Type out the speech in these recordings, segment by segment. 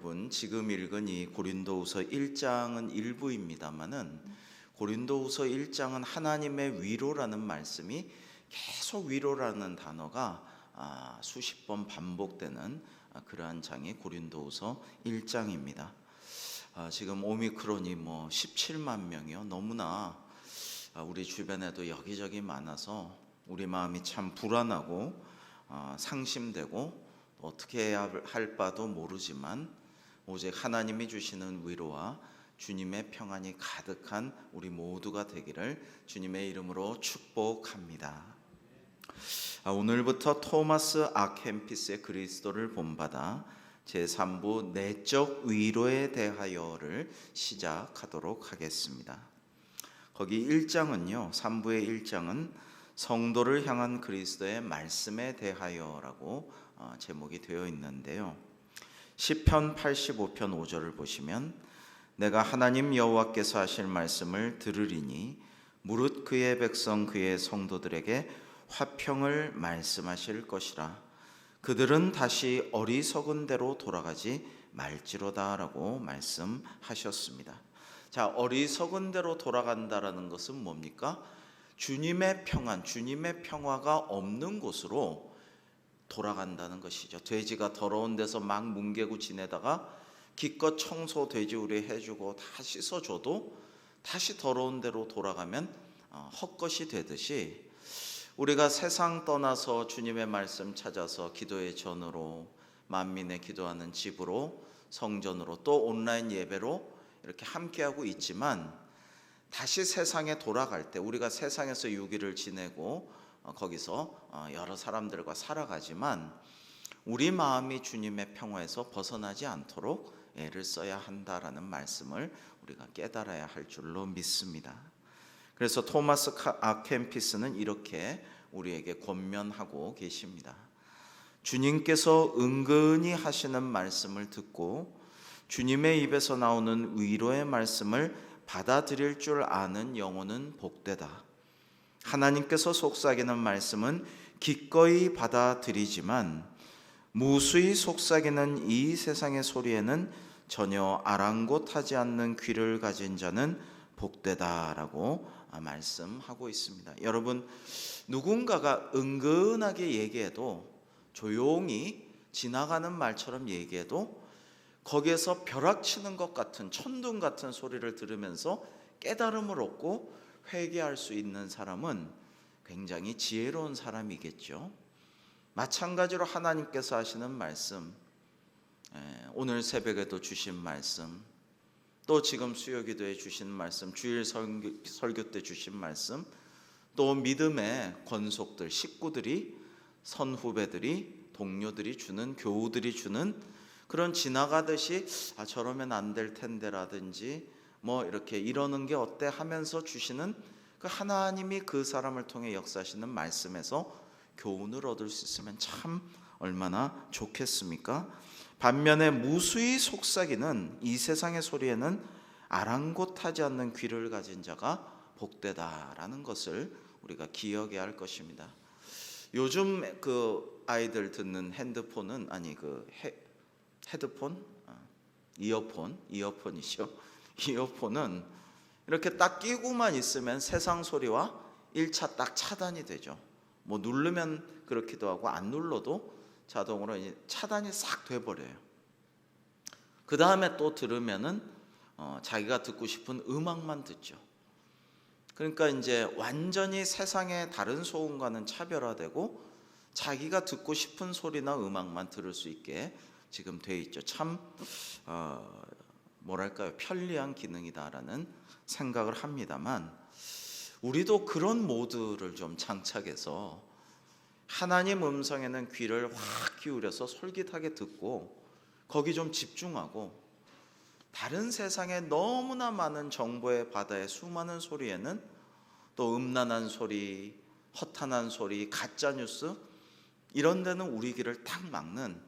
여러분, 지금 읽은 이 고린도후서 1장은 일부입니다만은 고린도후서 1장은 하나님의 위로라는 말씀이 계속 위로라는 단어가 수십 번 반복되는 그러한 장이 고린도후서 1장입니다. 지금 오미크론이 17만 명이요. 너무나 우리 주변에도 여기저기 많아서 우리 마음이 참 불안하고 상심되고 어떻게 해야 할 바도 모르지만 오직 하나님이 주시는 위로와 주님의 평안이 가득한 우리 모두가 되기를 주님의 이름으로 축복합니다. 오늘부터 토마스 아켄피스의 그리스도를 본받아 제3부 내적 위로에 대하여를 시작하도록 하겠습니다. 거기 1장은요, 3부의 1장은 성도를 향한 그리스도의 말씀에 대하여라고 제목이 되어 있는데요. 시편 85편 5절을 보시면 내가 하나님 여호와께서 하실 말씀을 들으리니 무릇 그의 백성 그의 성도들에게 화평을 말씀하실 것이라. 그들은 다시 어리석은 대로 돌아가지 말지로다라고 말씀하셨습니다. 자, 어리석은 대로 돌아간다라는 것은 뭡니까? 주님의 평안, 주님의 평화가 없는 곳으로 돌아간다는 것이죠. 돼지가 더러운 데서 막 뭉개고 지내다가 기껏 청소 돼지우리 해주고 다 씻어줘도 다시 더러운 데로 돌아가면 헛것이 되듯이 우리가 세상 떠나서 주님의 말씀 찾아서 기도의 전으로 만민의 기도하는 집으로 성전으로 또 온라인 예배로 이렇게 함께하고 있지만 다시 세상에 돌아갈 때 우리가 세상에서 6일을 지내고 거기서 여러 사람들과 살아가지만 우리 마음이 주님의 평화에서 벗어나지 않도록 애를 써야 한다라는 말씀을 우리가 깨달아야 할 줄로 믿습니다. 그래서 토마스 아켄피스는 이렇게 우리에게 권면하고 계십니다. 주님께서 은근히 하시는 말씀을 듣고 주님의 입에서 나오는 위로의 말씀을 받아들일 줄 아는 영혼은 복되다. 하나님께서 속삭이는 말씀은 기꺼이 받아들이지만 무수히 속삭이는 이 세상의 소리에는 전혀 아랑곳하지 않는 귀를 가진 자는 복되다라고 말씀하고 있습니다. 여러분, 누군가가 은근하게 얘기해도 조용히 지나가는 말처럼 얘기해도 거기에서 벼락치는 것 같은 천둥 같은 소리를 들으면서 깨달음을 얻고 회개할 수 있는 사람은 굉장히 지혜로운 사람이겠죠. 마찬가지로 하나님께서 하시는 말씀, 오늘 새벽에도 주신 말씀, 또 지금 수요기도에 주신 말씀, 주일 설교 때 주신 말씀, 또 믿음의 권속들, 식구들이, 선후배들이, 동료들이 주는, 교우들이 주는 그런 지나가듯이 저러면 안 될 텐데라든지 이렇게 이러는 게 어때 하면서 주시는 그 하나님이 그 사람을 통해 역사하시는 말씀에서 교훈을 얻을 수 있으면 참 얼마나 좋겠습니까? 반면에 무수히 속삭이는 이 세상의 소리에는 아랑곳하지 않는 귀를 가진 자가 복되다라는 것을 우리가 기억해야 할 것입니다. 요즘 그 아이들 듣는 핸드폰은 헤드폰? 이어폰이죠. 이어폰은 이렇게 딱 끼고만 있으면 세상 소리와 1차 딱 차단이 되죠. 누르면 그렇기도 하고 안 눌러도 자동으로 차단이 싹 돼버려요. 그 다음에 또 들으면은 자기가 듣고 싶은 음악만 듣죠. 그러니까 이제 완전히 세상의 다른 소음과는 차별화되고 자기가 듣고 싶은 소리나 음악만 들을 수 있게 지금 돼 있죠. 참 편리한 기능이다라는 생각을 합니다만 우리도 그런 모드를 좀 장착해서 하나님 음성에는 귀를 확 기울여서 솔깃하게 듣고 거기 좀 집중하고 다른 세상에 너무나 많은 정보의 바다의 수많은 소리에는 또 음란한 소리, 허탄한 소리, 가짜 뉴스 이런 데는 우리 귀를 딱 막는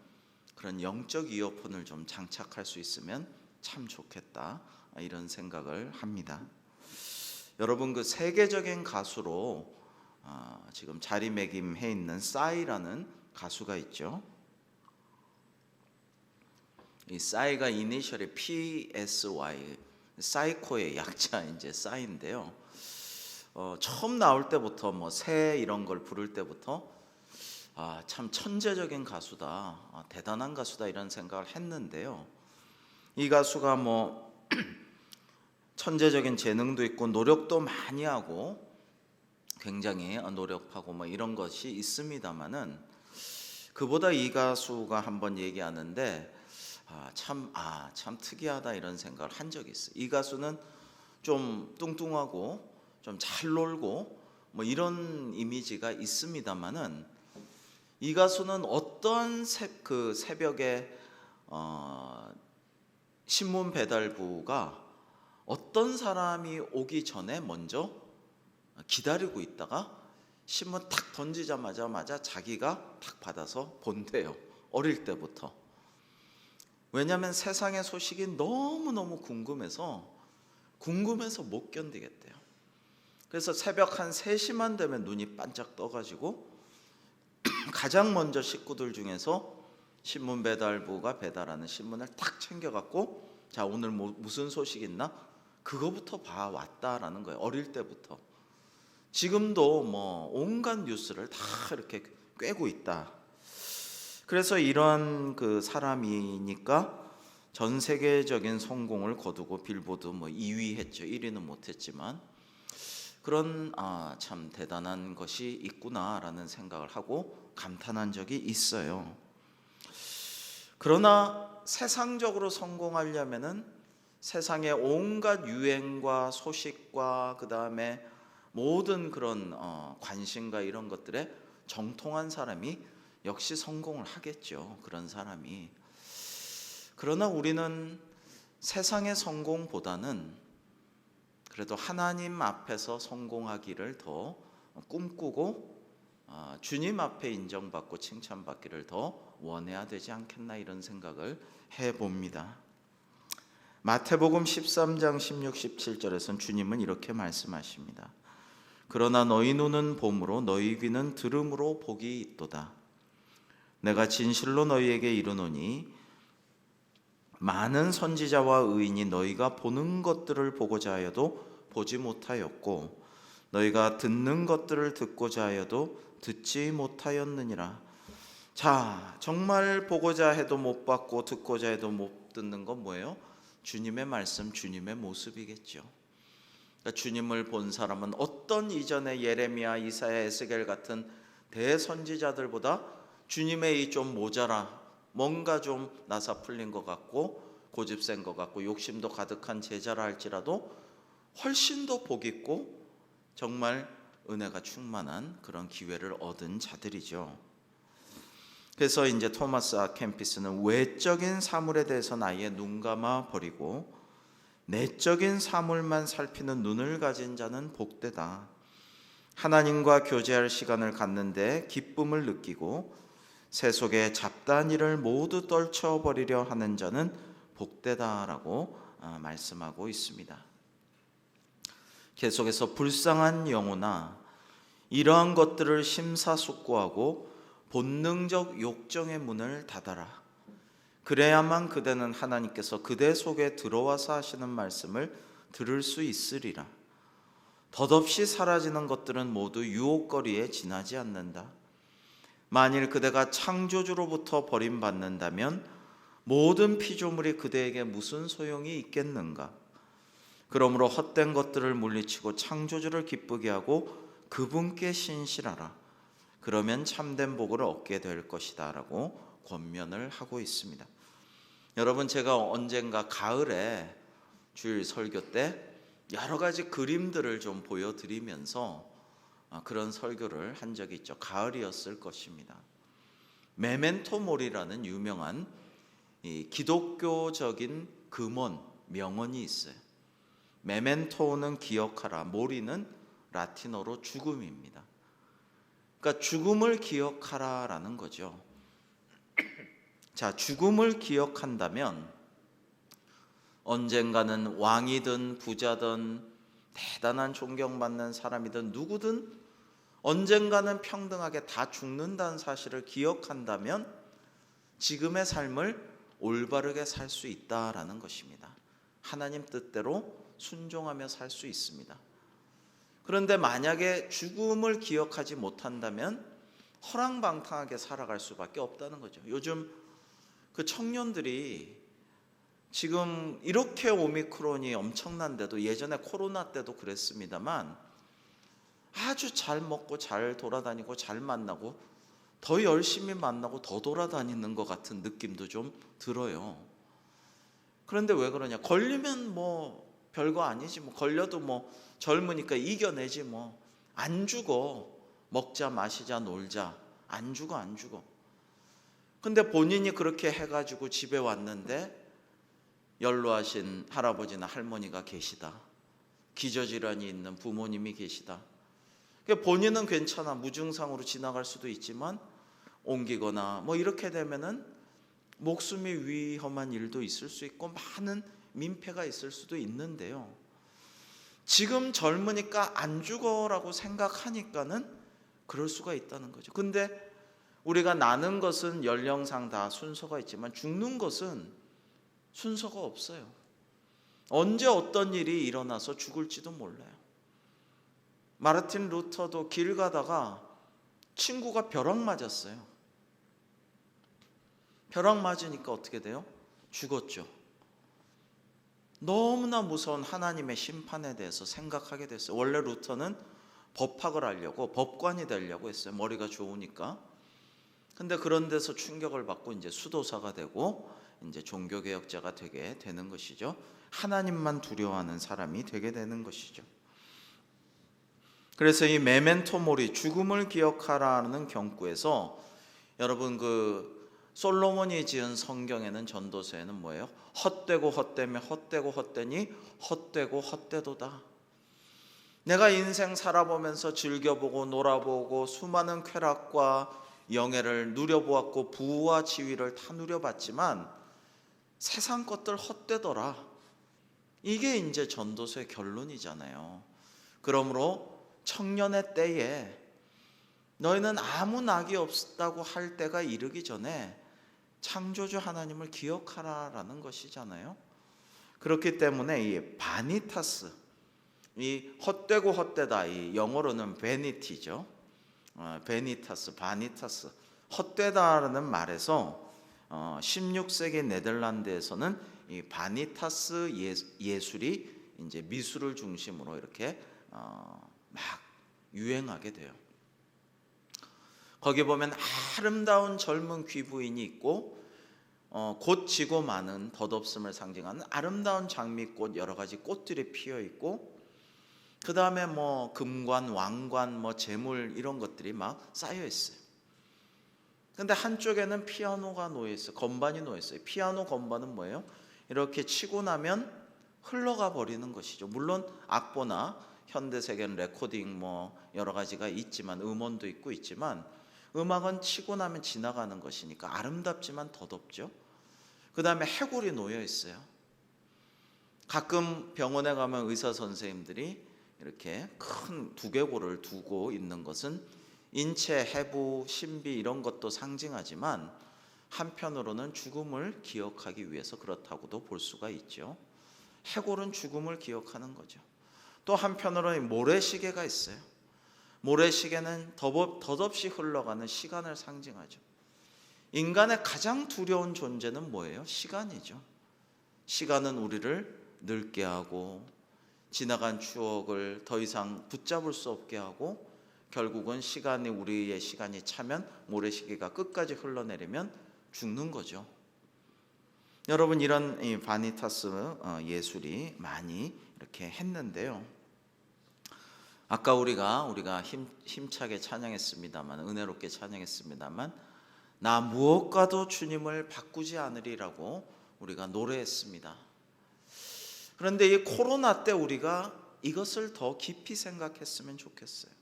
그런 영적 이어폰을 좀 장착할 수 있으면 참 좋겠다 이런 생각을 합니다. 여러분, 그 세계적인 가수로 지금 자리매김해 있는 싸이라는 가수가 있죠. 이 싸이가 이니셜이 PSY, 사이코의 약자 이제 싸이인데요. 처음 나올 때부터 뭐 새 이런 걸 부를 때부터 참 천재적인 가수다, 대단한 가수다 이런 생각을 했는데요. 이 가수가 뭐 천재적인 재능도 있고 노력도 많이 하고 굉장히 노력하고 뭐 이런 것이 있습니다만은, 그보다 이 가수가 한번 얘기하는데 참 특이하다 이런 생각을 한 적이 있어요. 이 가수는 좀 뚱뚱하고 좀 잘 놀고 뭐 이런 이미지가 있습니다만은, 이 가수는 어떤 새벽에 신문 배달부가 어떤 사람이 오기 전에 먼저 기다리고 있다가 신문 탁 던지자마자 자기가 탁 받아서 본대요. 어릴 때부터. 왜냐하면 세상의 소식이 너무너무 궁금해서 못 견디겠대요. 그래서 새벽 한 3시만 되면 눈이 반짝 떠가지고 가장 먼저 식구들 중에서 신문 배달부가 배달하는 신문을 탁 챙겨갖고, 자 오늘 무슨 소식 있나? 그거부터 봐왔다라는 거예요. 어릴 때부터. 지금도 뭐 온갖 뉴스를 다 이렇게 꿰고 있다. 그래서 이런 그 사람이니까 전 세계적인 성공을 거두고 빌보드 뭐 2위 했죠. 1위는 못했지만, 그런 참 대단한 것이 있구나라는 생각을 하고 감탄한 적이 있어요. 그러나 세상적으로 성공하려면은 세상의 온갖 유행과 소식과 그 다음에 모든 그런 관심과 이런 것들에 정통한 사람이 역시 성공을 하겠죠. 그런 사람이. 그러나 우리는 세상의 성공보다는 그래도 하나님 앞에서 성공하기를 더 꿈꾸고 주님 앞에 인정받고 칭찬받기를 더 원해야 되지 않겠나 이런 생각을 해봅니다. 마태복음 13장 16, 17절에서는 주님은 이렇게 말씀하십니다. 그러나 너희 눈은 봄으로 너희 귀는 들음으로 복이 있도다. 내가 진실로 너희에게 이르노니 많은 선지자와 의인이 너희가 보는 것들을 보고자 하여도 보지 못하였고 너희가 듣는 것들을 듣고자 하여도 듣지 못하였느니라. 자, 정말 보고자 해도 못 받고 듣고자 해도 못 듣는 건 뭐예요? 주님의 말씀, 주님의 모습이겠죠. 그러니까 주님을 본 사람은 어떤 이전의 예레미야, 이사야, 에스겔 같은 대선지자들보다 주님의 이 좀 모자라, 뭔가 좀 나사 풀린 것 같고 고집센 것 같고 욕심도 가득한 제자라 할지라도 훨씬 더 복 있고 정말 은혜가 충만한 그런 기회를 얻은 자들이죠. 그래서 이제 토마스 아 캠피스는 외적인 사물에 대해서는 아예 눈 감아 버리고 내적인 사물만 살피는 눈을 가진 자는 복되다. 하나님과 교제할 시간을 갖는데 기쁨을 느끼고 세속의 잡다한 일을 모두 떨쳐버리려 하는 자는 복되다라고 말씀하고 있습니다. 계속해서 불쌍한 영혼아, 이러한 것들을 심사숙고하고 본능적 욕정의 문을 닫아라. 그래야만 그대는 하나님께서 그대 속에 들어와서 하시는 말씀을 들을 수 있으리라. 덧없이 사라지는 것들은 모두 유혹거리에 지나지 않는다. 만일 그대가 창조주로부터 버림받는다면 모든 피조물이 그대에게 무슨 소용이 있겠는가? 그러므로 헛된 것들을 물리치고 창조주를 기쁘게 하고 그분께 신실하라. 그러면 참된 복을 얻게 될 것이다 라고 권면을 하고 있습니다. 여러분, 제가 언젠가 가을에 주일 설교 때 여러 가지 그림들을 좀 보여드리면서 그런 설교를 한 적이 있죠. 가을이었을 것입니다. 메멘토 모리라는 유명한 이 기독교적인 금언, 명언이 있어요. 메멘토는 기억하라, 모리는 라틴어로 죽음입니다. 그러니까 죽음을 기억하라라는 거죠. 자, 죽음을 기억한다면 언젠가는 왕이든 부자든 대단한 존경받는 사람이든 누구든 언젠가는 평등하게 다 죽는다는 사실을 기억한다면 지금의 삶을 올바르게 살 수 있다라는 것입니다. 하나님 뜻대로 순종하며 살 수 있습니다. 그런데 만약에 죽음을 기억하지 못한다면 허랑방탕하게 살아갈 수밖에 없다는 거죠. 요즘 그 청년들이 지금 이렇게 오미크론이 엄청난데도, 예전에 코로나 때도 그랬습니다만, 아주 잘 먹고 잘 돌아다니고 잘 만나고 더 열심히 만나고 더 돌아다니는 것 같은 느낌도 좀 들어요. 그런데 왜 그러냐? 걸리면 뭐 별거 아니지, 뭐 걸려도 뭐 젊으니까 이겨내지, 뭐 안 죽어. 먹자 마시자 놀자, 안 죽어 안 죽어. 근데 본인이 그렇게 해가지고 집에 왔는데 연로하신 할아버지나 할머니가 계시다, 기저질환이 있는 부모님이 계시다. 그러니까 본인은 괜찮아, 무증상으로 지나갈 수도 있지만 옮기거나 뭐 이렇게 되면은 목숨이 위험한 일도 있을 수 있고 많은 민폐가 있을 수도 있는데요, 지금 젊으니까 안 죽어라고 생각하니까는 그럴 수가 있다는 거죠. 근데 우리가 나는 것은 연령상 다 순서가 있지만 죽는 것은 순서가 없어요. 언제 어떤 일이 일어나서 죽을지도 몰라요. 마르틴 루터도 길 가다가 친구가 벼락 맞았어요. 벼락 맞으니까 어떻게 돼요? 죽었죠. 너무나 무서운 하나님의 심판에 대해서 생각하게 됐어요. 원래 루터는 법학을 하려고, 법관이 되려고 했어요. 머리가 좋으니까. 근데 그런 데서 충격을 받고 이제 수도사가 되고 이제 종교개혁자가 되게 되는 것이죠. 하나님만 두려워하는 사람이 되게 되는 것이죠. 그래서 이 메멘토 모리, 죽음을 기억하라는 경구에서 여러분 그 솔로몬이 지은 성경에는, 전도서에는 뭐예요? 헛되고 헛되며 헛되고 헛되니 헛되고 헛되도다. 내가 인생 살아보면서 즐겨보고 놀아보고 수많은 쾌락과 영예를 누려보았고 부와 지위를 다 누려봤지만 세상 것들 헛되더라. 이게 이제 전도서의 결론이잖아요. 그러므로 청년의 때에 너희는 아무 낙이 없다고 할 때가 이르기 전에 창조주 하나님을 기억하라라는 것이잖아요. 그렇기 때문에 이 바니타스, 이 헛되고 헛되다, 이 영어로는 베니티죠. 베니타스, 바니타스, 헛되다라는 말에서 16세기 네덜란드에서는 이 바니타스 예술이 이제 미술을 중심으로 이렇게 막 유행하게 돼요. 거기 보면 아름다운 젊은 귀부인이 있고 곧 지고 마는 덧없음을 상징하는 아름다운 장미꽃, 여러 가지 꽃들이 피어 있고, 그 다음에 뭐 금관, 왕관, 뭐 재물 이런 것들이 막 쌓여 있어요. 근데 한쪽에는 피아노가 놓여 있어요. 건반이 놓여 있어요. 피아노 건반은 뭐예요? 이렇게 치고 나면 흘러가 버리는 것이죠. 물론 악보나 현대 세계는 레코딩 뭐 여러 가지가 있지만, 음원도 있고 있지만, 음악은 치고 나면 지나가는 것이니까 아름답지만 덧없죠. 그 다음에 해골이 놓여 있어요. 가끔 병원에 가면 의사 선생님들이 이렇게 큰 두개골을 두고 있는 것은 인체 해부, 신비 이런 것도 상징하지만 한편으로는 죽음을 기억하기 위해서 그렇다고도 볼 수가 있죠. 해골은 죽음을 기억하는 거죠. 또 한편으로는 모래시계가 있어요. 모래시계는 덧없이 흘러가는 시간을 상징하죠. 인간의 가장 두려운 존재는 뭐예요? 시간이죠. 시간은 우리를 늙게 하고 지나간 추억을 더 이상 붙잡을 수 없게 하고, 결국은 시간이, 우리의 시간이 차면 모래시계가 끝까지 흘러내리면 죽는 거죠. 여러분, 이런 이 바니타스 예술이 많이 이렇게 했는데요. 아까 우리가 힘차게 찬양했습니다만, 은혜롭게 찬양했습니다만, 나 무엇과도 주님을 바꾸지 않으리라고 우리가 노래했습니다. 그런데 이 코로나 때 우리가 이것을 더 깊이 생각했으면 좋겠어요.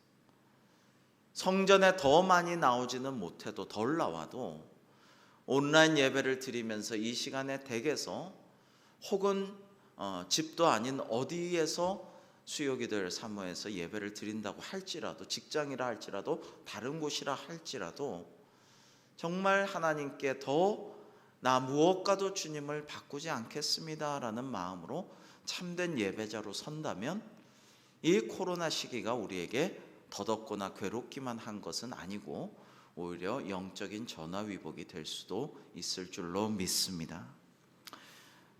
성전에 더 많이 나오지는 못해도, 덜 나와도 온라인 예배를 드리면서 이 시간에 댁에서 혹은 집도 아닌 어디에서 수요기도를 사모해서 예배를 드린다고 할지라도, 직장이라 할지라도, 다른 곳이라 할지라도 정말 하나님께 더 나 무엇과도 주님을 바꾸지 않겠습니다라는 마음으로 참된 예배자로 선다면 이 코로나 시기가 우리에게 더덥거나 괴롭기만 한 것은 아니고 오히려 영적인 전화위복이 될 수도 있을 줄로 믿습니다.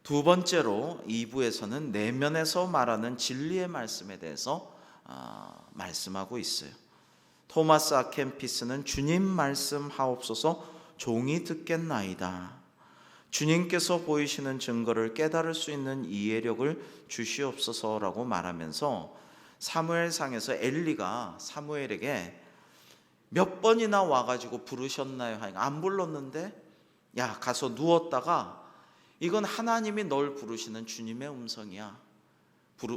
두 번째로 2부에서는 내면에서 말하는 진리의 말씀에 대해서 말씀하고 있어요. 토마스 아 켐피스는 주님 말씀하옵소서 종이 듣겠나이다. 주님께서 보이시는 증거를 깨달을 수 있는 이해력을 주시옵소서라고 말하면서 사무엘상에서 엘리가 사무엘에게 몇 번이나 와가지고 부르셨나요? 안 불렀는데 야 가서 누웠다가 이건 하나님이 널 부르시는 주님의 음성이야.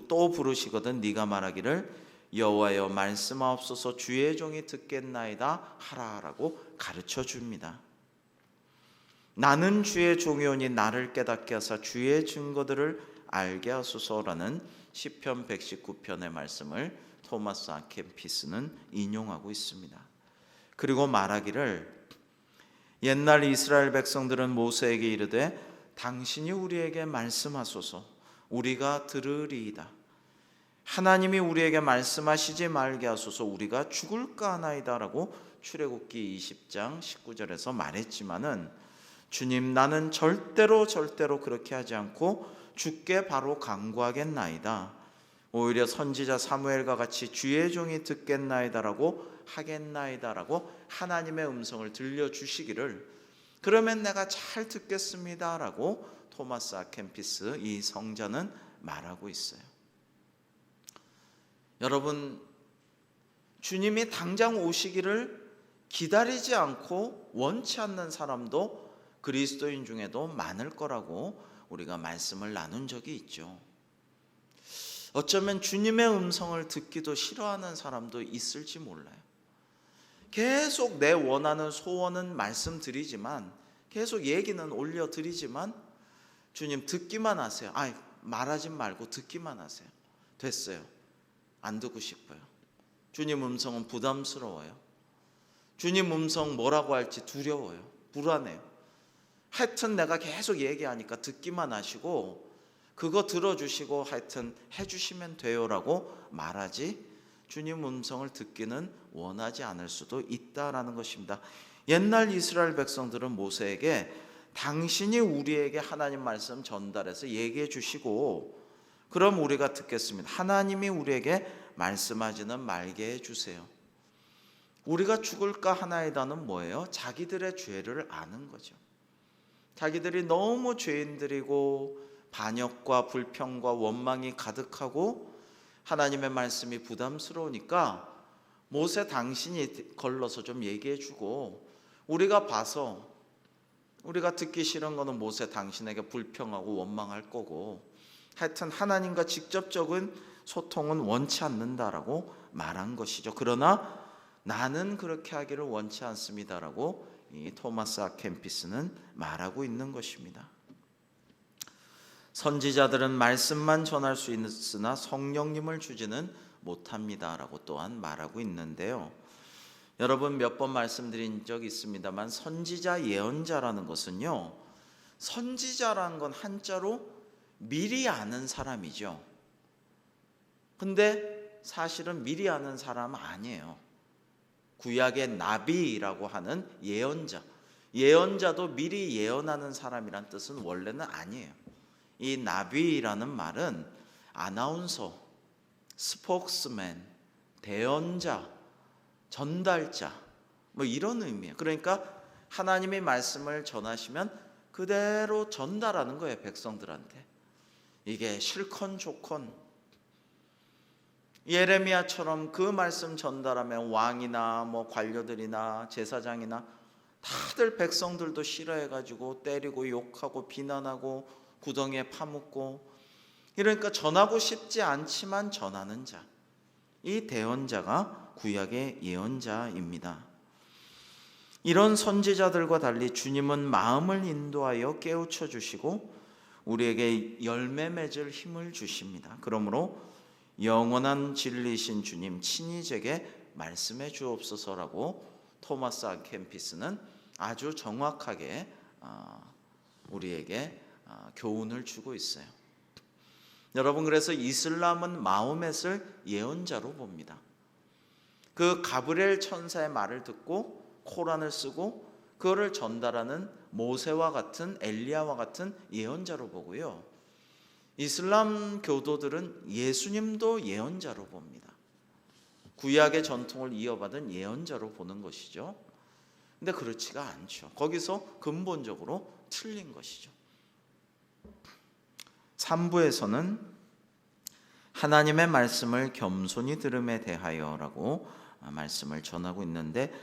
또 부르시거든 네가 말하기를 여호와여 말씀하옵소서 주의 종이 듣겠나이다 하라라고 가르쳐 줍니다. 나는 주의 종이오니 나를 깨닫게 하사 주의 증거들을 알게 하소서라는 시편 119편의 말씀을 토마스 아 켐피스는 인용하고 있습니다. 그리고 말하기를 옛날 이스라엘 백성들은 모세에게 이르되 당신이 우리에게 말씀하소서 우리가 들으리이다. 하나님이 우리에게 말씀하시지 말게 하소서 우리가 죽을까 하나이다라고 출애굽기 20장 19절에서 말했지만은 주님 나는 절대로 그렇게 하지 않고 죽게 바로 강구하겠나이다. 오히려 선지자 사무엘과 같이 주의 종이 듣겠나이다라고 하겠나이다라고 하나님의 음성을 들려주시기를 그러면 내가 잘 듣겠습니다라고 토마스 아 켐피스 이 성자는 말하고 있어요. 여러분 주님이 당장 오시기를 기다리지 않고 원치 않는 사람도 그리스도인 중에도 많을 거라고 우리가 말씀을 나눈 적이 있죠. 어쩌면 주님의 음성을 듣기도 싫어하는 사람도 있을지 몰라요. 계속 내 원하는 소원은 말씀드리지만 계속 얘기는 올려드리지만 주님 듣기만 하세요. 말하지 말고 듣기만 하세요. 됐어요. 안 듣고 싶어요. 주님 음성은 부담스러워요. 주님 음성 뭐라고 할지 두려워요. 불안해요. 하여튼 내가 계속 얘기하니까 듣기만 하시고 그거 들어주시고 하여튼 해주시면 돼요라고 말하지 주님 음성을 듣기는 원하지 않을 수도 있다라는 것입니다. 옛날 이스라엘 백성들은 모세에게 당신이 우리에게 하나님 말씀 전달해서 얘기해 주시고 그럼 우리가 듣겠습니다. 하나님이 우리에게 말씀하지는 말게 해주세요. 우리가 죽을까 하나이다는 뭐예요? 자기들의 죄를 아는 거죠. 자기들이 너무 죄인들이고 반역과 불평과 원망이 가득하고 하나님의 말씀이 부담스러우니까 모세 당신이 걸러서 좀 얘기해 주고 우리가 봐서 우리가 듣기 싫은 거는 모세 당신에게 불평하고 원망할 거고 하여튼 하나님과 직접적인 소통은 원치 않는다라고 말한 것이죠. 그러나 나는 그렇게 하기를 원치 않습니다라고 이 토마스 아 켐피스는 말하고 있는 것입니다. 선지자들은 말씀만 전할 수 있으나 성령님을 주지는 못합니다라고 또한 말하고 있는데요. 여러분 몇 번 말씀드린 적이 있습니다만 선지자 예언자라는 것은요. 선지자라는 건 한자로 미리 아는 사람이죠. 근데 사실은 미리 아는 사람은 아니에요. 구약의 나비라고 하는 예언자. 예언자도 미리 예언하는 사람이란 뜻은 원래는 아니에요. 이 나비라는 말은 아나운서, 스포크스맨, 대언자, 전달자 뭐 이런 의미예요. 그러니까 하나님의 말씀을 전하시면 그대로 전달하는 거예요. 백성들한테. 이게 싫건 좋건 예레미야처럼 그 말씀 전달하면 왕이나 뭐 관료들이나 제사장이나 다들 백성들도 싫어해가지고 때리고 욕하고 비난하고 구덩이에 파묻고 이러니까 전하고 싶지 않지만 전하는 자, 이 대언자가 구약의 예언자입니다. 이런 선지자들과 달리 주님은 마음을 인도하여 깨우쳐 주시고 우리에게 열매 맺을 힘을 주십니다. 그러므로 영원한 진리이신 주님 친히 제게 말씀해 주옵소서라고 토마스 아 켐피스는 아주 정확하게 우리에게 교훈을 주고 있어요. 여러분, 그래서 이슬람은 마호멧을 예언자로 봅니다. 그 가브리엘 천사의 말을 듣고 코란을 쓰고 그거를 전달하는 모세와 같은 엘리야와 같은 예언자로 보고요. 이슬람 교도들은 예수님도 예언자로 봅니다. 구약의 전통을 이어받은 예언자로 보는 것이죠. 근데 그렇지가 않죠. 거기서 근본적으로 틀린 것이죠. 3부에서는 하나님의 말씀을 겸손히 들음에 대하여라고 말씀을 전하고 있는데,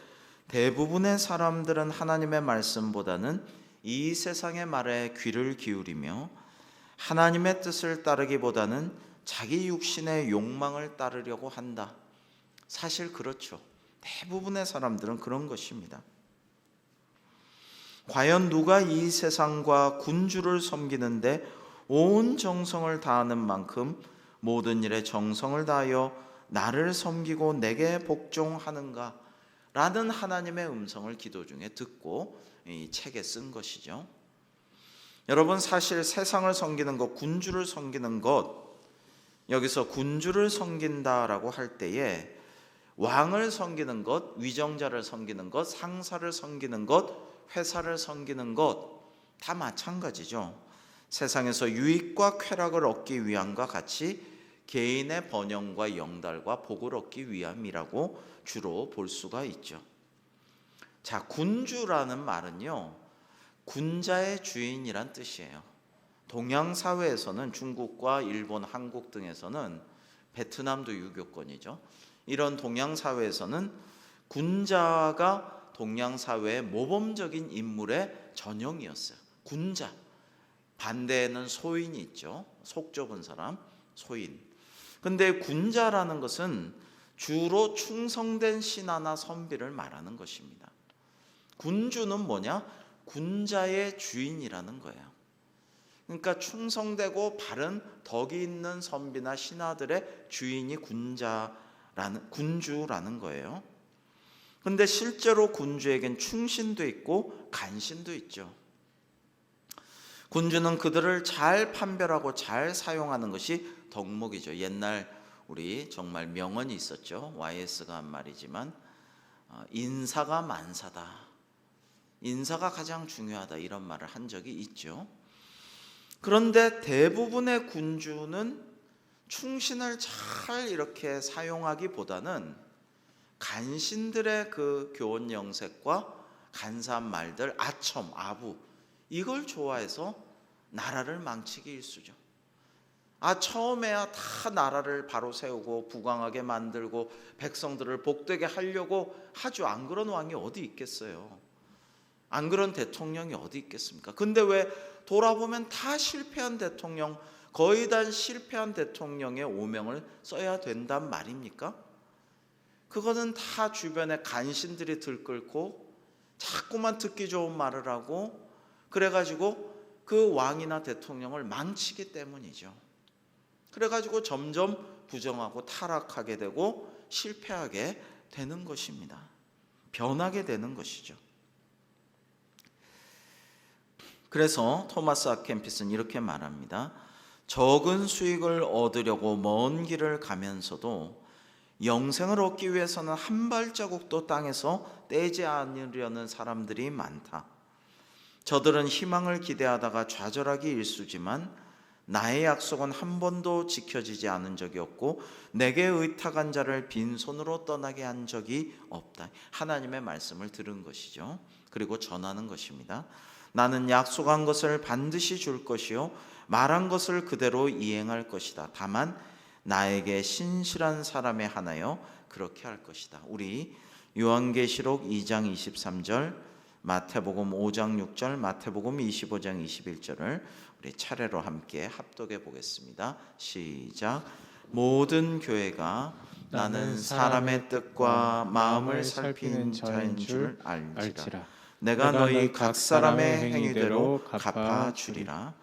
대부분의 사람들은 하나님의 말씀보다는 이 세상의 말에 귀를 기울이며 하나님의 뜻을 따르기보다는 자기 육신의 욕망을 따르려고 한다. 사실 그렇죠. 대부분의 사람들은 그런 것입니다. 과연 누가 이 세상과 군주를 섬기는데 온 정성을 다하는 만큼 모든 일에 정성을 다하여 나를 섬기고 내게 복종하는가? 라는 하나님의 음성을 기도 중에 듣고 이 책에 쓴 것이죠. 여러분, 사실 세상을 섬기는 것, 군주를 섬기는 것, 여기서 군주를 섬긴다라고 할 때에 왕을 섬기는 것, 위정자를 섬기는 것, 상사를 섬기는 것, 회사를 섬기는 것 다 마찬가지죠. 세상에서 유익과 쾌락을 얻기 위함과 같이 개인의 번영과 영달과 복을 얻기 위함이라고 주로 볼 수가 있죠. 자, 군주라는 말은요, 군자의 주인이란 뜻이에요. 동양 사회에서는 중국과 일본, 한국 등에서는, 베트남도 유교권이죠. 이런 동양 사회에서는 군자가 동양 사회의 모범적인 인물의 전형이었어요. 군자. 반대에는 소인이 있죠. 속 좁은 사람, 소인. 근데 군자라는 것은 주로 충성된 신하나 선비를 말하는 것입니다. 군주는 뭐냐? 군자의 주인이라는 거예요. 그러니까 충성되고 바른 덕이 있는 선비나 신하들의 주인이 군주라는 거예요. 근데 실제로 군주에겐 충신도 있고 간신도 있죠. 군주는 그들을 잘 판별하고 잘 사용하는 것이 덕목이죠. 옛날 우리 정말 명언이 있었죠. YS가 한 말이지만 인사가 만사다. 인사가 가장 중요하다, 이런 말을 한 적이 있죠. 그런데 대부분의 군주는 충신을 잘 이렇게 사용하기보다는 간신들의 그 교원 영색과 간사한 말들, 아첨, 아부, 이걸 좋아해서 나라를 망치기 일쑤죠. 처음에야 다 나라를 바로 세우고 부강하게 만들고 백성들을 복되게 하려고 하죠. 안 그런 왕이 어디 있겠어요. 안 그런 대통령이 어디 있겠습니까? 근데 왜 돌아보면 다 실패한 대통령, 거의 다 실패한 대통령의 오명을 써야 된단 말입니까? 그거는 다 주변에 간신들이 들끓고 자꾸만 듣기 좋은 말을 하고 그래가지고 그 왕이나 대통령을 망치기 때문이죠. 그래가지고 점점 부정하고 타락하게 되고 실패하게 되는 것입니다. 변하게 되는 것이죠. 그래서 토마스 아켐피스는 이렇게 말합니다. 적은 수익을 얻으려고 먼 길을 가면서도 영생을 얻기 위해서는 한 발자국도 땅에서 떼지 않으려는 사람들이 많다. 저들은 희망을 기대하다가 좌절하기 일쑤지만 나의 약속은 한 번도 지켜지지 않은 적이 없고 내게 의탁한 자를 빈손으로 떠나게 한 적이 없다. 하나님의 말씀을 들은 것이죠. 그리고 전하는 것입니다. 나는 약속한 것을 반드시 줄 것이요 말한 것을 그대로 이행할 것이다. 다만 나에게 신실한 사람에 한하여 그렇게 할 것이다. 우리 요한계시록 2장 23절, 마태복음 5장 6절, 마태복음 25장 21절을 우리 차례로 함께 합독해 보겠습니다. 시작. 모든 교회가 나는 사람의 뜻과 마음을 살피는 자인 줄 알지라. 내가 너희 각 사람의 행위대로 갚아주리라.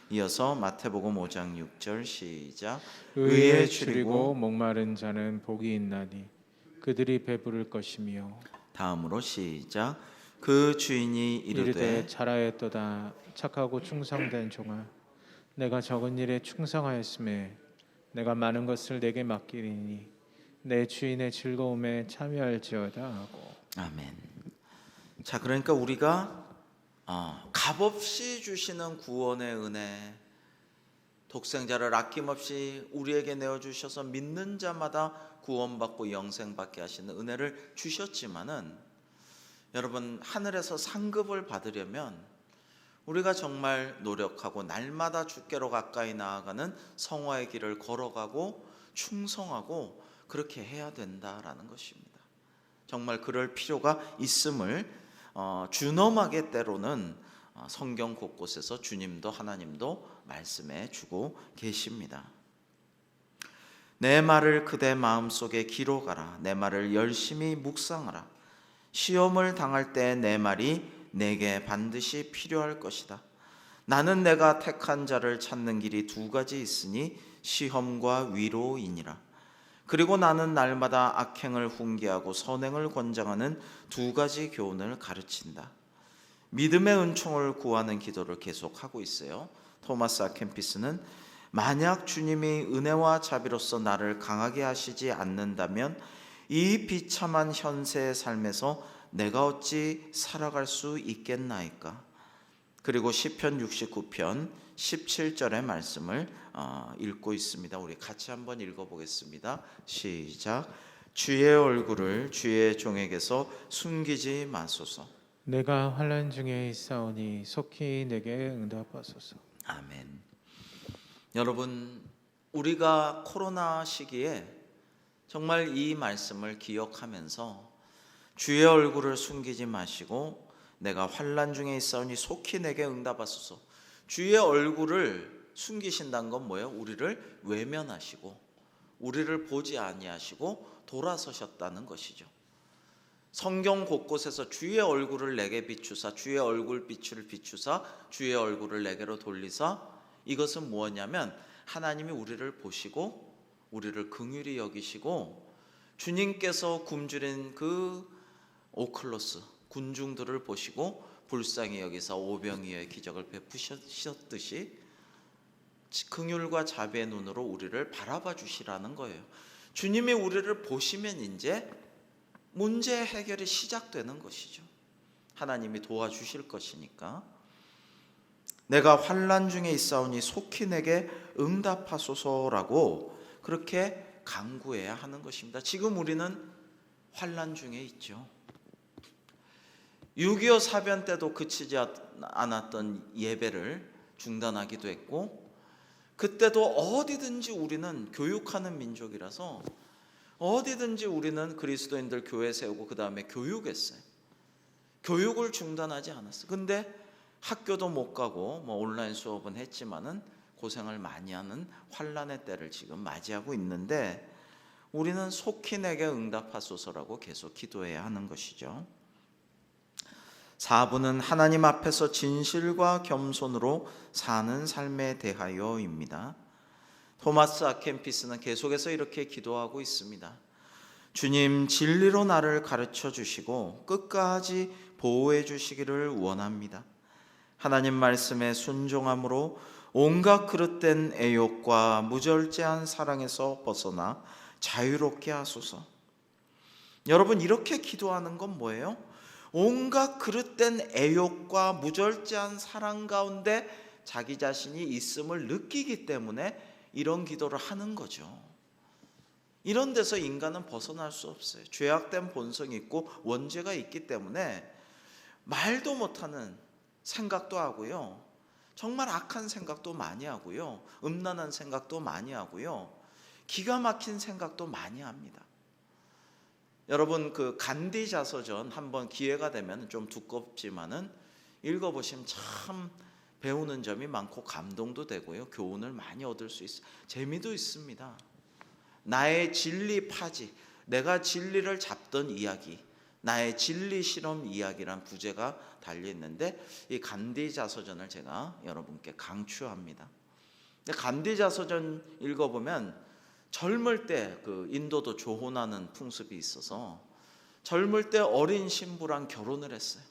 이어서 마태복음 5장 6절 시작. 의에 줄이고 목마른 자는 복이 있나니 그들이 배부를 것이며. 다음으로 시작. 그 주인이 이르되 이르되 잘하였도다 착하고 충성된 종아 내가 적은 일에 충성하였음에 내가 많은 것을 내게 맡기리니 내 주인의 즐거움에 참여할지어다 하고. 아멘. 자, 그러니까 우리가 값없이 주시는 구원의 은혜, 독생자를 아낌없이 우리에게 내어주셔서 믿는 자마다 구원받고 영생받게 하시는 은혜를 주셨지만은, 여러분, 하늘에서 상급을 받으려면 우리가 정말 노력하고 날마다 주께로 가까이 나아가는 성화의 길을 걸어가고 충성하고 그렇게 해야 된다라는 것입니다. 정말 그럴 필요가 있음을 준엄하게 때로는 성경 곳곳에서 주님도 하나님도 말씀해 주고 계십니다. 내 말을 그대 마음속에 기록하라. 내 말을 열심히 묵상하라. 시험을 당할 때 내 말이 내게 반드시 필요할 것이다. 나는 내가 택한 자를 찾는 길이 두 가지 있으니 시험과 위로이니라. 그리고 나는 날마다 악행을 훈계하고 선행을 권장하는 두 가지 교훈을 가르친다. 믿음의 은총을 구하는 기도를 계속하고 있어요. 토마스 아켄피스는 만약 주님이 은혜와 자비로서 나를 강하게 하시지 않는다면 이 비참한 현세의 삶에서 내가 어찌 살아갈 수 있겠나이까. 그리고 시편 69편 17절의 말씀을 읽고 있습니다. 우리 같이 한번 읽어보겠습니다. 시작. 주의 얼굴을 주의 종에게서 숨기지 마소서. 내가 환난 중에 있사오니 속히 내게 응답하소서. 아멘. 여러분, 우리가 코로나 시기에 정말 이 말씀을 기억하면서 주의 얼굴을 숨기지 마시고 내가 환난 중에 있사오니 속히 내게 응답하소서. 주의 얼굴을 숨기신다는 건 뭐예요? 우리를 외면하시고 우리를 보지 아니하시고 돌아서셨다는 것이죠. 성경 곳곳에서 주의 얼굴을 내게 비추사, 주의 얼굴 빛을 비추사, 주의 얼굴을 내게로 돌리사, 이것은 무엇이냐면 하나님이 우리를 보시고 우리를 긍휼히 여기시고 주님께서 굶주린 그 오클로스 군중들을 보시고 불쌍히 여기사 오병이어의 기적을 베푸셨듯이 긍휼과 자비의 눈으로 우리를 바라봐 주시라는 거예요. 주님이 우리를 보시면 이제 문제 해결이 시작되는 것이죠. 하나님이 도와주실 것이니까. 내가 환난 중에 있사오니 속히 내게 응답하소서라고 그렇게 간구해야 하는 것입니다. 지금 우리는 환난 중에 있죠. 6.25 사변 때도 그치지 않았던 예배를 중단하기도 했고, 그때도 어디든지 우리는 교육하는 민족이라서 어디든지 우리는 그리스도인들 교회 세우고 그 다음에 교육했어요. 교육을 중단하지 않았어요. 근데 학교도 못 가고 뭐 온라인 수업은 했지만은 고생을 많이 하는 환난의 때를 지금 맞이하고 있는데, 우리는 속히 내게 응답하소서라고 계속 기도해야 하는 것이죠. 4부는 하나님 앞에서 진실과 겸손으로 사는 삶에 대하여입니다. 토마스 아켄피스는 계속해서 이렇게 기도하고 있습니다. 주님, 진리로 나를 가르쳐 주시고 끝까지 보호해 주시기를 원합니다. 하나님 말씀에 순종함으로 온갖 그릇된 애욕과 무절제한 사랑에서 벗어나 자유롭게 하소서. 여러분, 이렇게 기도하는 건 뭐예요? 온갖 그릇된 애욕과 무절제한 사랑 가운데 자기 자신이 있음을 느끼기 때문에 이런 기도를 하는 거죠. 이런 데서 인간은 벗어날 수 없어요. 죄악된 본성이 있고 원죄가 있기 때문에 말도 못하는 생각도 하고요, 정말 악한 생각도 많이 하고요, 음란한 생각도 많이 하고요, 기가 막힌 생각도 많이 합니다. 여러분, 그 간디 자서전 한번 기회가 되면 좀 두껍지만은 읽어보시면 참 배우는 점이 많고 감동도 되고요, 교훈을 많이 얻을 수 있어요. 재미도 있습니다. 나의 진리 파지, 내가 진리를 잡던 이야기, 나의 진리 실험 이야기란 부제가 달려있는데, 이 간디 자서전을 제가 여러분께 강추합니다. 간디 자서전 읽어보면 젊을 때 그 인도도 조혼하는 풍습이 있어서 젊을 때 어린 신부랑 결혼을 했어요.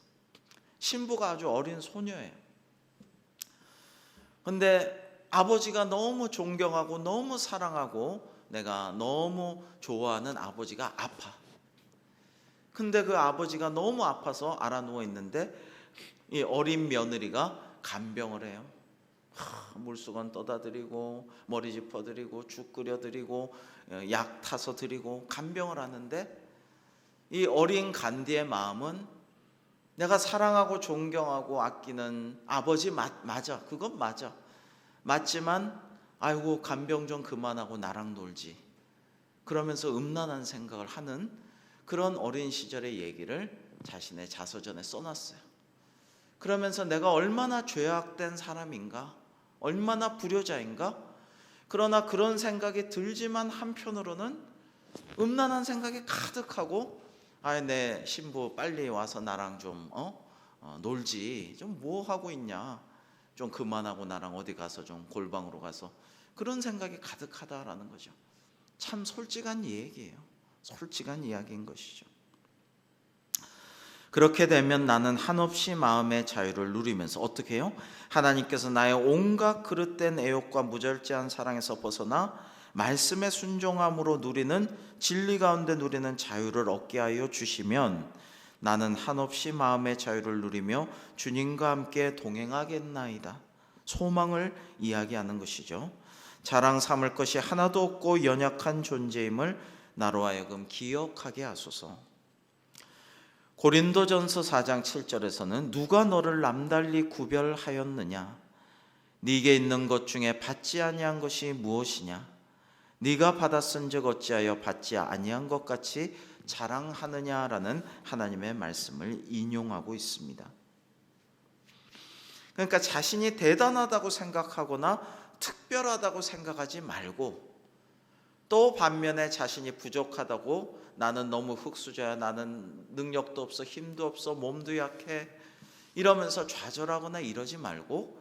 신부가 아주 어린 소녀예요. 근데 아버지가 너무 존경하고 너무 사랑하고 내가 너무 좋아하는 아버지가 아파. 근데 그 아버지가 너무 아파서 알아 누워 있는데 이 어린 며느리가 간병을 해요. 물수건 떠다 드리고 머리 짚어 드리고 죽 끓여 드리고 약 타서 드리고 간병을 하는데 이 어린 간디의 마음은 내가 사랑하고 존경하고 아끼는 아버지 맞아. 그건 맞아. 맞지만 아이고 간병 좀 그만하고 나랑 놀지. 그러면서 음란한 생각을 하는 그런 어린 시절의 얘기를 자신의 자서전에 써놨어요. 그러면서 내가 얼마나 죄악된 사람인가, 얼마나 불효자인가. 그러나 그런 생각이 들지만 한편으로는 음란한 생각이 가득하고 내 신부 빨리 와서 나랑 좀 놀지. 좀 뭐 하고 있냐. 좀 그만하고 나랑 어디 가서 좀 골방으로 가서. 그런 생각이 가득하다라는 거죠. 참 솔직한 얘기예요. 솔직한 이야기인 것이죠. 그렇게 되면 나는 한없이 마음의 자유를 누리면서 어떻게 해요? 하나님께서 나의 온갖 그릇된 애욕과 무절제한 사랑에서 벗어나 말씀에 순종함으로 누리는 진리 가운데 누리는 자유를 얻게 하여 주시면 나는 한없이 마음의 자유를 누리며 주님과 함께 동행하겠나이다. 소망을 이야기하는 것이죠. 자랑 삼을 것이 하나도 없고 연약한 존재임을 나로 하여금 기억하게 하소서. 고린도전서 4장 7절에서는 누가 너를 남달리 구별하였느냐? 네게 있는 것 중에 받지 아니한 것이 무엇이냐? 네가 받았은즉 어찌하여 받지 아니한 것 같이 자랑하느냐라는 하나님의 말씀을 인용하고 있습니다. 그러니까 자신이 대단하다고 생각하거나 특별하다고 생각하지 말고 또 반면에 자신이 부족하다고 나는 너무 흙수저야, 나는 능력도 없어, 힘도 없어, 몸도 약해 이러면서 좌절하거나 이러지 말고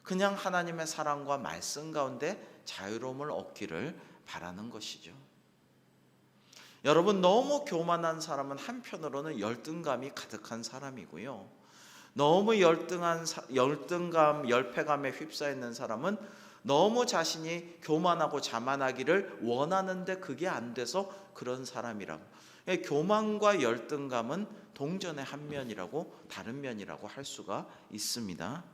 그냥 하나님의 사랑과 말씀 가운데 자유로움을 얻기를 바라는 것이죠. 여러분, 너무 교만한 사람은 한편으로는 열등감이 가득한 사람이고요. 너무 열등감, 열패감에 휩싸여 있는 사람은 너무 자신이 교만하고 자만하기를 원하는데 그게 안 돼서 그런 사람이라고. 교만과 열등감은 동전의 한 면이라고, 다른 면이라고 할 수가 있습니다.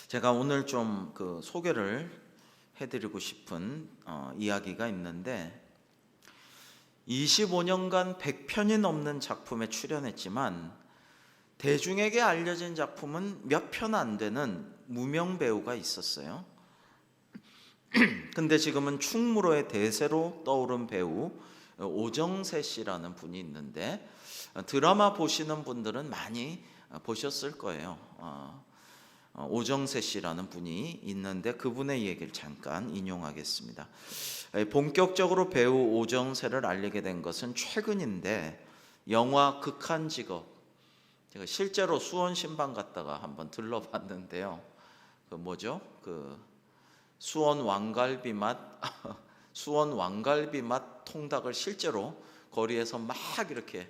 제가 오늘 좀 소개를 해드리고 싶은 이야기가 있는데 25년간 100편이 넘는 작품에 출연했지만 대중에게 알려진 작품은 몇 편 안 되는 무명 배우가 있었어요. 근데 지금은 충무로의 대세로 떠오른 배우 오정세 씨라는 분이 있는데 드라마 보시는 분들은 많이 보셨을 거예요. 오정세 씨라는 분이 있는데 그분의 얘기를 잠깐 인용하겠습니다. 본격적으로 배우 오정세를 알리게 된 것은 최근인데 영화 극한직업, 제가 실제로 수원 신방 갔다가 한번 들러봤는데요. 수원 왕갈비 맛 통닭을 실제로 거리에서 막 이렇게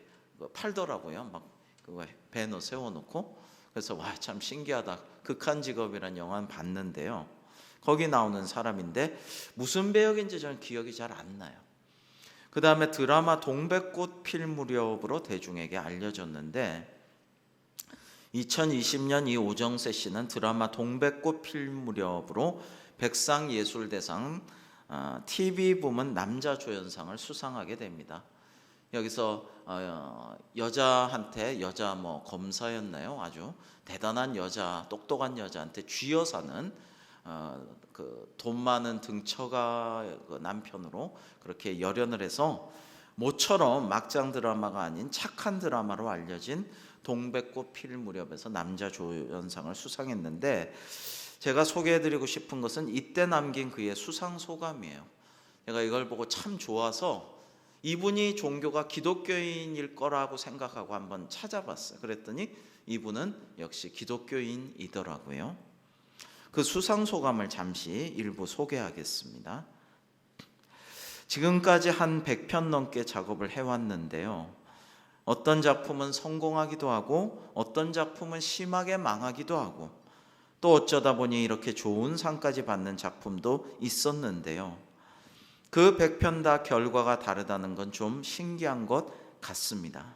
팔더라고요. 막 그거 배너 세워놓고. 그래서 와, 참 신기하다. 극한직업이라는 영화는 봤는데요. 거기 나오는 사람인데 무슨 배역인지 저는 기억이 잘 안 나요. 그 다음에 드라마 동백꽃 필 무렵으로 대중에게 알려졌는데 2020년 이 오정세 씨는 드라마 동백꽃 필 무렵으로 백상예술대상 TV 부문 남자 조연상을 수상하게 됩니다. 여기서 여자한테 검사였나요? 아주 대단한 여자, 똑똑한 여자한테 쥐어사는 돈 많은 등처가 남편으로 그렇게 열연을 해서 모처럼 막장 드라마가 아닌 착한 드라마로 알려진 동백꽃 필 무렵에서 남자 조연상을 수상했는데 제가 소개해드리고 싶은 것은 이때 남긴 그의 수상 소감이에요. 제가 이걸 보고 참 좋아서 이분이 종교가 기독교인일 거라고 생각하고 한번 찾아봤어요. 그랬더니 이분은 역시 기독교인이더라고요. 그 수상 소감을 잠시 일부 소개하겠습니다. 지금까지 한 100편 넘게 작업을 해왔는데요. 어떤 작품은 성공하기도 하고 어떤 작품은 심하게 망하기도 하고 또 어쩌다 보니 이렇게 좋은 상까지 받는 작품도 있었는데요. 그 100편 다 결과가 다르다는 건 좀 신기한 것 같습니다.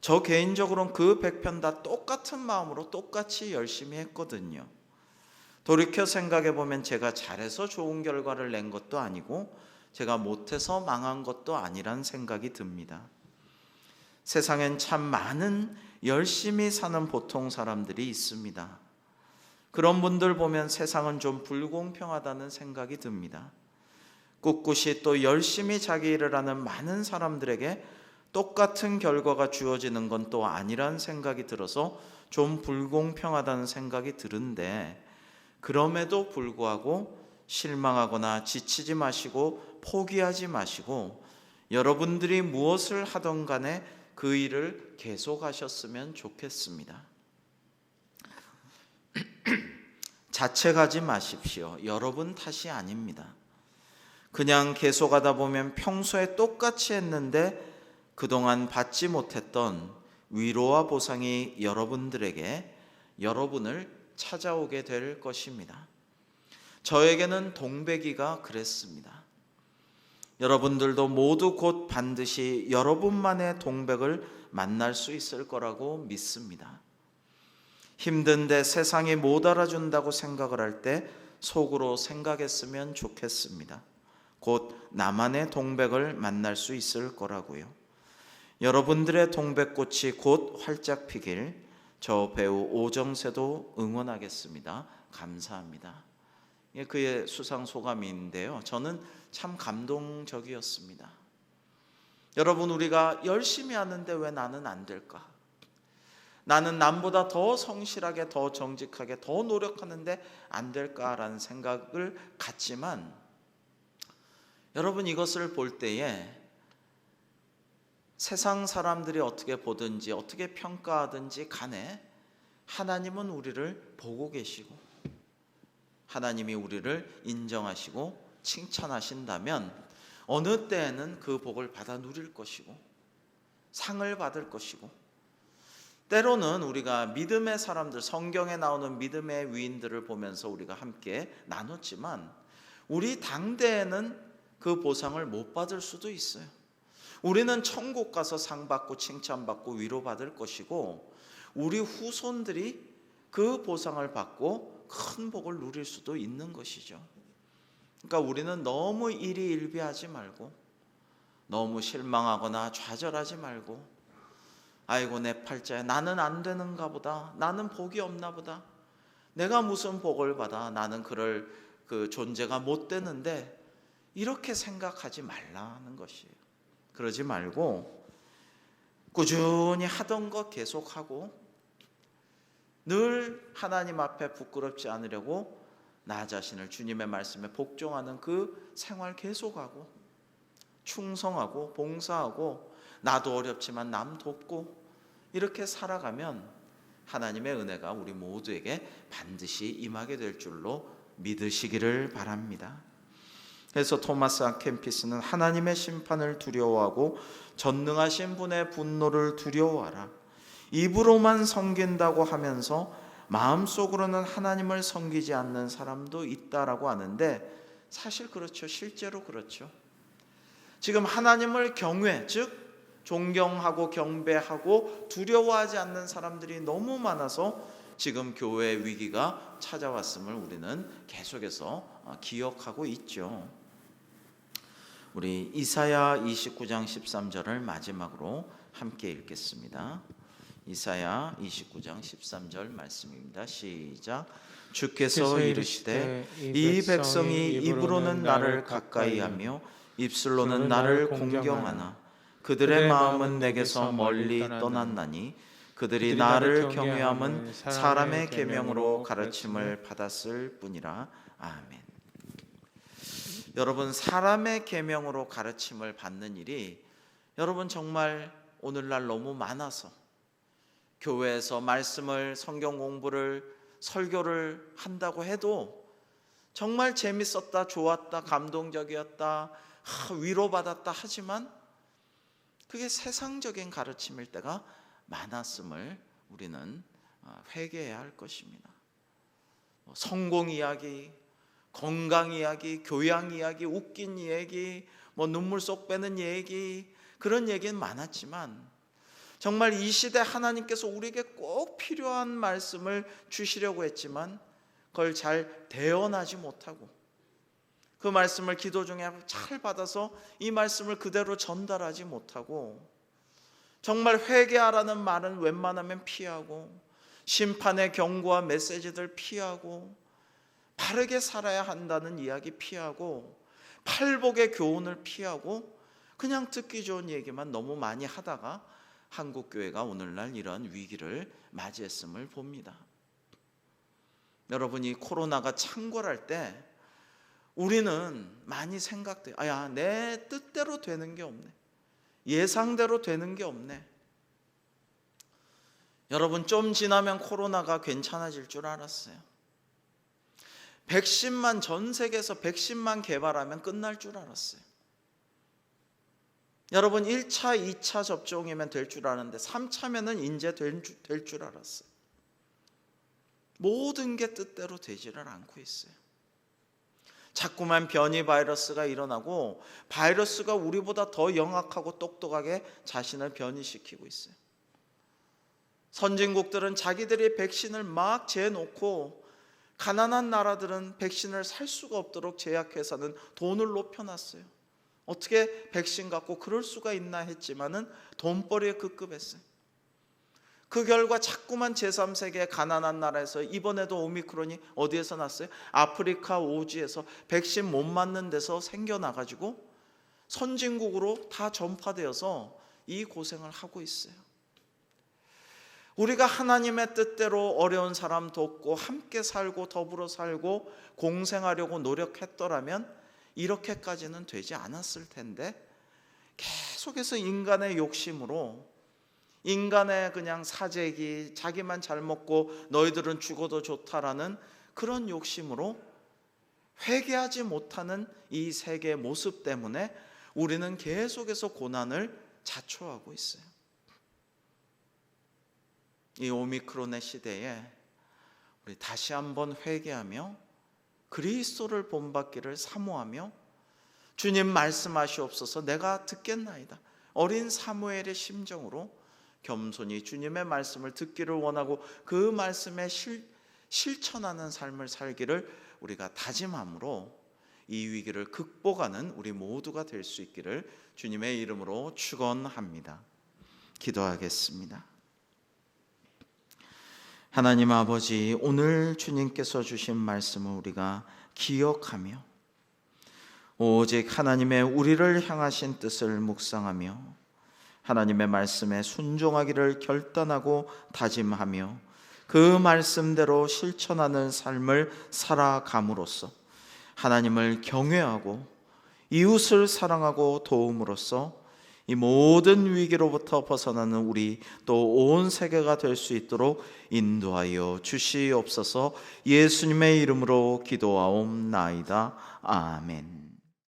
저 개인적으로는 그 100편 다 똑같은 마음으로 똑같이 열심히 했거든요. 돌이켜 생각해 보면 제가 잘해서 좋은 결과를 낸 것도 아니고 제가 못해서 망한 것도 아니란 생각이 듭니다. 세상엔 참 많은 열심히 사는 보통 사람들이 있습니다. 그런 분들 보면 세상은 좀 불공평하다는 생각이 듭니다. 꿋꿋이 또 열심히 자기 일을 하는 많은 사람들에게 똑같은 결과가 주어지는 건 또 아니란 생각이 들어서 좀 불공평하다는 생각이 드는데, 그럼에도 불구하고 실망하거나 지치지 마시고 포기하지 마시고 여러분들이 무엇을 하던 간에 그 일을 계속하셨으면 좋겠습니다. 자책하지 마십시오. 여러분 탓이 아닙니다. 그냥 계속하다 보면 평소에 똑같이 했는데 그동안 받지 못했던 위로와 보상이 여러분들에게 여러분을 찾아오게 될 것입니다. 저에게는 동백이가 그랬습니다. 여러분들도 모두 곧 반드시 여러분만의 동백을 만날 수 있을 거라고 믿습니다. 힘든데 세상이 못 알아준다고 생각을 할 때 속으로 생각했으면 좋겠습니다. 곧 나만의 동백을 만날 수 있을 거라고요. 여러분들의 동백꽃이 곧 활짝 피길 저 배우 오정세도 응원하겠습니다. 감사합니다. 그의 수상 소감인데요. 저는 참 감동적이었습니다. 여러분, 우리가 열심히 하는데 왜 나는 안 될까? 나는 남보다 더 성실하게, 더 정직하게, 더 노력하는데 안 될까라는 생각을 갖지만, 여러분, 이것을 볼 때에 세상 사람들이 어떻게 보든지 어떻게 평가하든지 간에 하나님은 우리를 보고 계시고 하나님이 우리를 인정하시고 칭찬하신다면 어느 때에는 그 복을 받아 누릴 것이고 상을 받을 것이고, 때로는 우리가 믿음의 사람들, 성경에 나오는 믿음의 위인들을 보면서 우리가 함께 나눴지만 우리 당대에는 그 보상을 못 받을 수도 있어요. 우리는 천국 가서 상 받고 칭찬받고 위로받을 것이고 우리 후손들이 그 보상을 받고 큰 복을 누릴 수도 있는 것이죠. 그러니까 우리는 너무 일희일비하지 말고 너무 실망하거나 좌절하지 말고 아이고 내 팔자야, 나는 안 되는가 보다, 나는 복이 없나 보다, 내가 무슨 복을 받아, 나는 그럴 그 존재가 못 되는데, 이렇게 생각하지 말라는 것이에요. 그러지 말고 꾸준히 하던 거 계속하고 늘 하나님 앞에 부끄럽지 않으려고 나 자신을 주님의 말씀에 복종하는 그 생활 계속하고 충성하고 봉사하고 나도 어렵지만 남 돕고 이렇게 살아가면 하나님의 은혜가 우리 모두에게 반드시 임하게 될 줄로 믿으시기를 바랍니다. 그래서 토마스 아 캠피스는 하나님의 심판을 두려워하고 전능하신 분의 분노를 두려워하라. 입으로만 섬긴다고 하면서 마음속으로는 하나님을 섬기지 않는 사람도 있다라고 하는데, 사실 그렇죠. 실제로 그렇죠. 지금 하나님을 경외, 즉 존경하고 경배하고 두려워하지 않는 사람들이 너무 많아서 지금 교회의 위기가 찾아왔음을 우리는 계속해서 기억하고 있죠. 우리 이사야 29장 13절을 마지막으로 함께 읽겠습니다. 이사야 29장 13절 말씀입니다. 시작. 주께서 이르시되 이 백성이 입으로는 나를 가까이하며 입술로는 나를 공경하나 그들의 마음은 내게서 멀리 떠났나니 그들이 나를 경외함은 사람의 계명으로 가르침을 받았을 뿐이라. 아멘. 여러분, 사람의 계명으로 가르침을 받는 일이 여러분 정말 오늘날 너무 많아서 교회에서 말씀을, 성경 공부를, 설교를 한다고 해도 정말 재밌었다, 좋았다, 감동적이었다, 위로받았다 하지만 그게 세상적인 가르침일 때가 많았음을 우리는 회개해야 할 것입니다. 성공 이야기, 건강 이야기, 교양 이야기, 웃긴 얘기, 눈물 쏙 빼는 얘기, 그런 얘기는 많았지만 정말 이 시대 하나님께서 우리에게 꼭 필요한 말씀을 주시려고 했지만 그걸 잘 대언하지 못하고 그 말씀을 기도 중에 잘 받아서 이 말씀을 그대로 전달하지 못하고 정말 회개하라는 말은 웬만하면 피하고 심판의 경고와 메시지들 피하고 바르게 살아야 한다는 이야기 피하고 팔복의 교훈을 피하고 그냥 듣기 좋은 얘기만 너무 많이 하다가 한국교회가 오늘날 이런 위기를 맞이했음을 봅니다. 여러분이 코로나가 창궐할 때 우리는 많이 생각돼요. 내 뜻대로 되는 게 없네. 예상대로 되는 게 없네. 여러분, 좀 지나면 코로나가 괜찮아질 줄 알았어요. 백신만, 전 세계에서 백신만 개발하면 끝날 줄 알았어요. 여러분, 1차, 2차 접종이면 될 줄 아는데 3차면은 이제 될 줄 알았어요. 모든 게 뜻대로 되지를 않고 있어요. 자꾸만 변이 바이러스가 일어나고 바이러스가 우리보다 더 영악하고 똑똑하게 자신을 변이시키고 있어요. 선진국들은 자기들이 백신을 막 재놓고 가난한 나라들은 백신을 살 수가 없도록 제약회사는 돈을 높여놨어요. 어떻게 백신 갖고 그럴 수가 있나 했지만은 돈벌이에 급급했어요. 그 결과 자꾸만 제3세계 가난한 나라에서 이번에도 오미크론이 어디에서 났어요? 아프리카 오지에서 백신 못 맞는 데서 생겨나가지고 선진국으로 다 전파되어서 이 고생을 하고 있어요. 우리가 하나님의 뜻대로 어려운 사람 돕고 함께 살고 더불어 살고 공생하려고 노력했더라면 이렇게까지는 되지 않았을 텐데 계속해서 인간의 욕심으로 인간의 그냥 사재기, 자기만 잘 먹고 너희들은 죽어도 좋다라는 그런 욕심으로 회개하지 못하는 이 세계의 모습 때문에 우리는 계속해서 고난을 자초하고 있어요. 이 오미크론의 시대에 우리 다시 한번 회개하며 그리스도를 본받기를 사모하며 주님 말씀하시옵소서 내가 듣겠나이다. 어린 사무엘의 심정으로 겸손히 주님의 말씀을 듣기를 원하고 그 말씀에 실천하는 삶을 살기를 우리가 다짐함으로 이 위기를 극복하는 우리 모두가 될 수 있기를 주님의 이름으로 축원합니다. 기도하겠습니다. 하나님 아버지, 오늘 주님께서 주신 말씀을 우리가 기억하며 오직 하나님의 우리를 향하신 뜻을 묵상하며 하나님의 말씀에 순종하기를 결단하고 다짐하며 그 말씀대로 실천하는 삶을 살아감으로써 하나님을 경외하고 이웃을 사랑하고 도움으로써 이 모든 위기로부터 벗어나는 우리 또 온 세계가 될 수 있도록 인도하여 주시옵소서. 예수님의 이름으로 기도하옵나이다. 아멘.